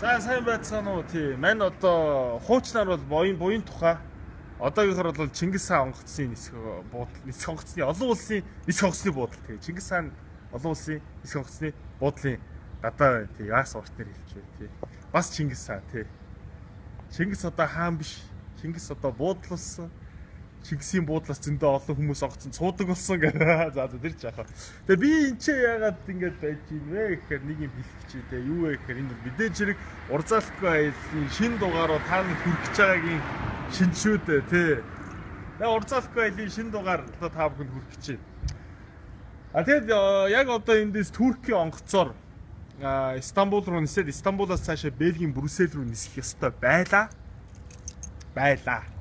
За сайн байцгаана уу тий. Мань одоо хуучнаар бол буян тухай. Одоогийнхоор бол Чингис хаан онгоцны нисэх буудал, нисэх онгоцны олон улсын нисэх онгоцны буудал тий. Чингис хаан олон улсын нисэх онгоцны буудлын гадаа байна тий. Яас урт нэр хэлчихвэ тий. Бас Чингис хаан тий. Чингис одоо хаан биш. Чингис одоо буудал болсон. Чингисийн буудлаас зөндөө олон хүмүүс онгоцон цуудаг болсон гэх. За тэр ч яах вэ. Тэгээ би энэ ч яагаад ингэж байж юм бэ гэхээр нэг юм хэлэх чи дээ. Юу вэ гэхээр энэ мэдээж хэрэг урзаалахгүй айлын шин дугааруу та нар хүрч байгаагийн шинжшүүдээ тий. Тэгээ урзаалахгүй айлын шин дугаар одоо та бүхэнд хүрч чинь. Тэгэд яг одоо эндээс Туркийн онгоцоор Стамбул руу нисээд Стамбулаас цаашаа Бельгийн Брюссел рүү нисэх ёстой байлаа.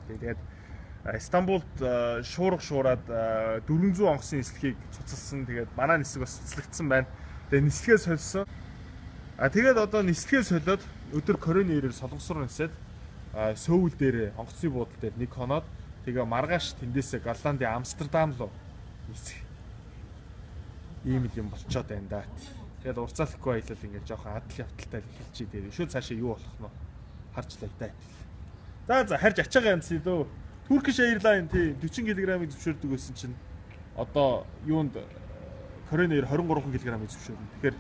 Тэгээд Стамбулд шуурга шуураад 400 онгоцны нислэгийг цуцалсан. Тэгээд манай нисэг бас цуцлагдсан байна. Тэгээд нислэгээ сольсон. Тэгээд одоо нислэгээ солиод өдөр Корейн нэрээр солонгосоор нисээд Сөүл дээр онгоцны буудлын дээр нэг хоноод тэгээ маргааш тэндээсээ Голландын Амстердам руу нисэх. Ийм юм болцоод байна да. Тэгээд урцаалахгүй аялал ингээд жоохон адал явталтай хэлчихээ дээр. Шүүд цаашаа юу болох нь харж лаа та. За харж ачаагаа янз дөө. Turkish Airlines тий 40 кг-ыг зөвшөөрдөг байсан чинь одоо юунд Корейн Air 23 кг-ыг зөвшөөрнө. Тэгэхээр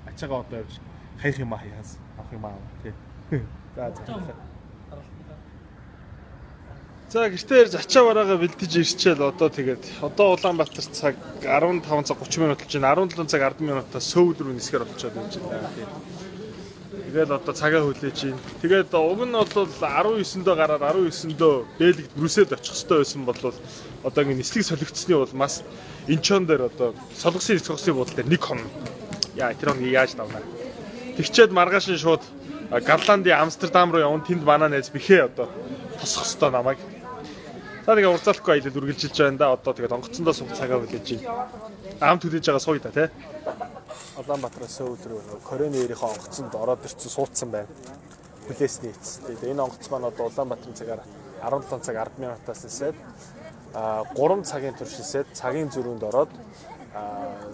ачаагаа одоо явж хаях юм хаяас авах юм аа тий. За гэртээ ирж ачаа бараагаа бэлдэж ирчээл одоо тэгээд одоо Улаанбаатар цаг 15 цаг 30 минут болж байна. 17 цаг 10 минутаас Сөүл рүү нисгэр болчиход байна тий. Тэгээд одоо цагаа хүлээж чинь. Тэгээд уг нь бол 19-ндөө гараад 19-ндөө Бельгид Брюсселд очих хэрэгтэй байсан бол одоо ингэ нислэг солигдсны улмаас Инчон дээр одоо солонгосын нислэг онгоцны буудлын дээр нэг хон. Яа тэр хоногийг яаж давнаа. Тэгчээд маргааш нь шууд Голландын Амстердам руу явна. Тэнд манай найз бихээ одоо тосох хэрэгтэй намайг. За тэгээ урзаалахгүй аялал үргэлжилж байна да. Одоо тэгээд онгоцондоо суух цагаа хүлээж чинь. Амт хүлээж байгаа сууя та тий. Улаанбаатараас Сөүл рүү Корейн Air-ийн онгоцонд ороод ирсэн суудсан байна. Хүлээсний эц. Тэгээд энэ онгоц маань одоо Улаанбаатарын цагаар 17 цаг 10 минутаас нисээд 3 цагийн турш нисээд цагийн зөрүүнд ороод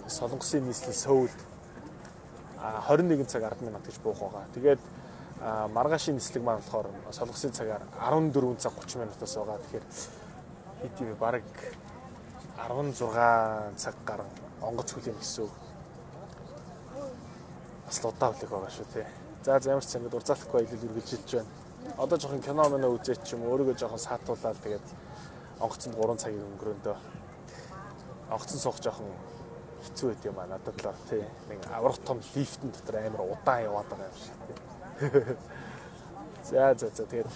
солонгосын нийслэл Сөүлд 21 цаг 10 минут гэж буух байгаа. Тэгээд маргаашийн нислэг маань болохоор солонгосын цагаар 14 цаг 30 минутаас байгаа. Тэгэхээр хэдий бараг 16 цаг гарan онгоц хүлээн гэсэн үг. Бас удаавлаг байгаа шүү тий. За ямар ч юмд урзаалахгүй аялал үргэлжилж байна. Одоо жоохон кино мэнэ үзээч юм өөрийгөө жоохон саатуулаад тэгээд онгоцонд 3 цагийн өнгөрөөндөө онгоцон суух жоохон хэцүү байд юм аа надад л тий. Нэг аврах том лифтэн дотор амар удаан яваад байгаа юм шиг тий. За тэгээд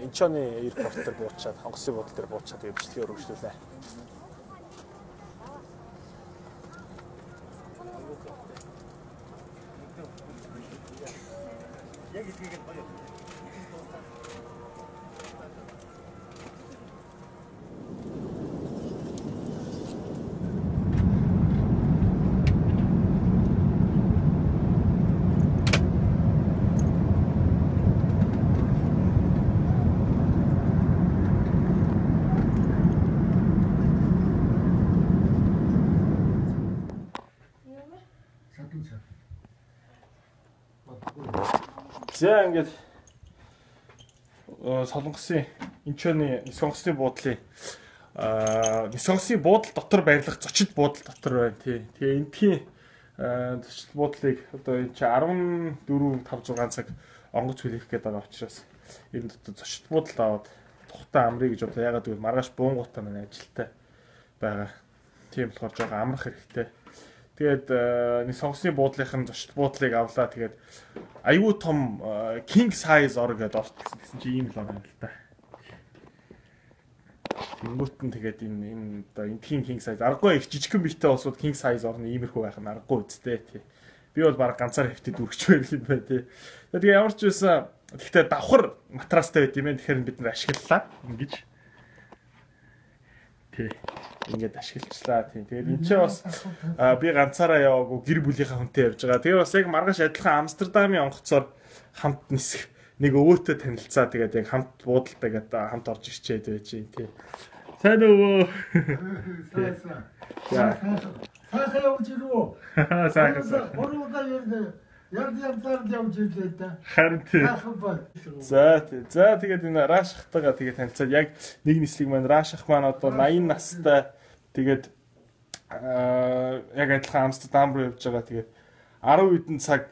Инчоны аэропорт дээр буучаад онгоцны буудлын дээр буучаад бичлэгээ өргөжлүүлээ. За ингээд солонгосын Инчоны нисэх онгоцны буудлын нисэх онгоцны буудал дотор байрлах зочид буудал дотор байна тий. Тэгээ эндхийн зочид буудлыг одоо энэ чи 14-5-6 цаг онгоц хүлээх гээд байгаа учраас энэ дотор зочид буудал аваад тухтай амрыг гэж одоо ягаад гэвэл маргааш буунгуудаа манай ажилтай байгаа. Тийм болохоор жоо амрах хэрэгтэй. Тэгээд нэг сонгоцны буудлынхын зочид буудлыг авлаа. Тэгээд аюу том king size ор гэдээ орчихсон гэсэн чи ийм л байна л да. Тэнгүүт нь тэгээд энэ одоо эндхийн king size аргагүй их жижигхэн биетэй улсууд king size орны иймэрхүү байх нь аргагүй үстэй тий. Би бол баг ганцаар хэвтээд үргэж байл юм байна тий. Тэгээд ямар ч байсан гэхдээ давхар матрастай байт юм байна. Тэгэхээр бид нэр ашиглалаа ингэж. Тий. Ингээд ашиглалчлаа тийм. Тэгээд энэ ч бас би ганцаараа яваагүй гэр бүлийнхаа хүнтэй явж байгаа. Тэгээ бас яг маргааш адилхан Амстердамын онгоцоор хамт нисэх нэг өвөөтэй танилцаа. Тэгээд яг хамт буудалтайгээд хамт орж ирчээд байж тийм. Сайн өвөө. Сайн явж ирүү. Сайн. Оруугаа ярдэ. Янзаар явж ирлээ да. Харин тийм. За тэгээд энэ Рашхтайгаа тэгээд танилцаад яг нэг нислэг маань Рашх маань одоо 80 настай тэгээд яг адилхан Амстердам руу явж байгаа. Тэгээд 10 хэдэн цаг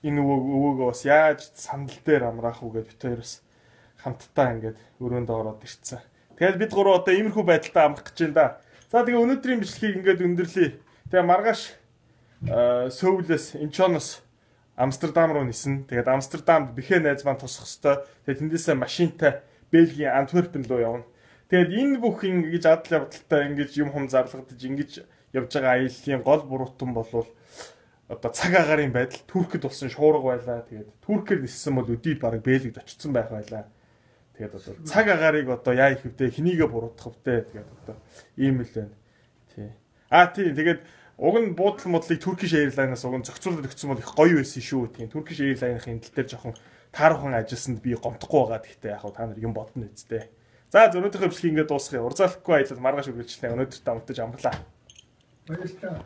энэ өвөөгөө бас яаж сандал дээр амраах уу гэж бид хоёр бас хамтдаа ингээд өрөөндөө ороод ирцэн. Тэгээд бид гурав одоо иймэрхүү байдалтай амрах гэж байна да. За тэгээ өнөөдрийн бичлэгийг ингээд өндөрлөе. Тэгээ маргааш Сөүлээс Инчоноос Амстердам руу нисэн. Тэгээд Амстердамд бихээ найз маань тусах хэвээр. Тэгээд тэндээсээ машинтай Бельгийн Антверпен руу явна. Тэгээд энэ бүх ингэж адал явдалтай ингэж юм хум зарлагдаж ингэж явж байгаа аяллаа гол буруутан болвол одоо цаг агарын байдал Туркэд болсон шуурга байлаа. Тэгээд Туркээр ниссэн бол өдий бараг Бельгид очсон байх байлаа. Тэгээд одоо цаг агарыг одоо яа их вдэ хэнийгээ буруутгах вдэ. Тэгээд одоо ийм л байна. Тий. Тий тэгээд уг нь буудал модлыг Turkish Airlines-аас уг нь зохицуулаад өгсөн бол их гоё байсан шүү. Тийм Turkish Airlines-ийн хэл дээр жоохон таархан ажилласанд би гомдохгүй байгаа. Гэхдээ яг та нар юм бодно үсттэй. За өнөөдрийнхөө бичлэгийг ингээд дуусгая. Урзаалахгүй аялал маргааш үргэлжлэнэ. Өнөөдөр та мөтөж амглаа. Баярлалаа.